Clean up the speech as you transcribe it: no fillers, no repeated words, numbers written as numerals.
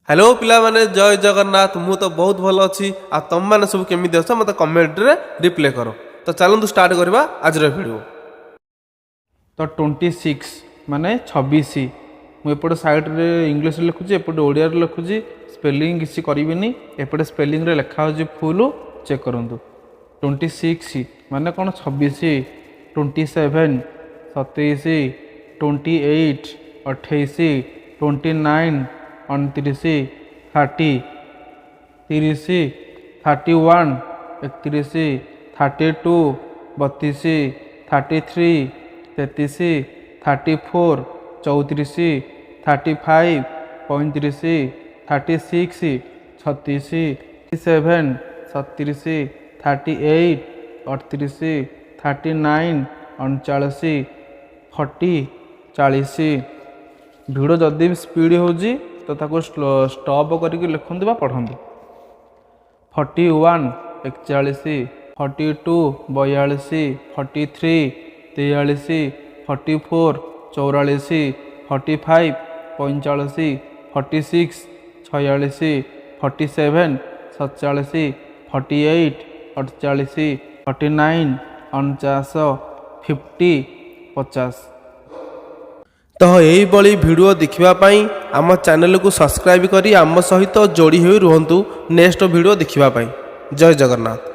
Hello पिला माने जय जगन्नाथ मु तो बहुत भल अच्छी आ तुम मैंने सब केमी अछ मत कमेंट रे रिप्लाई करो। तो चलतु स्टार्ट करवा आज वीडियो। तो 26 माने 26 मुझे साइड्रे इंग्लीश लिखुची एपटे ओडिया लिखुची स्पेलिंग किसी करी एपटे स्पेलिंग रे लिखा हो फुल चेक करूँ। 26 माने कौन 26 27 27 28 28 29 29 30 30 31 31 32 32 33 33 34 34 35 35 36 36 37 37 38 38 39 39 40 40 भिडियो जदि भी स्पीड होजी तो ताको स्टॉप करके लिखुंतु पढ़ंतु। 41 41 42 42 43 43 44 44 45 45 46 46 47 47 48 48 49 49 50 50। तो यही वीडियो देखिवाई आम चैनल को सब्सक्राइब करी आम सहित जोड़ी हुई रुहतु नेक्स्ट वीडियो देखिवाई। जय जगन्नाथ।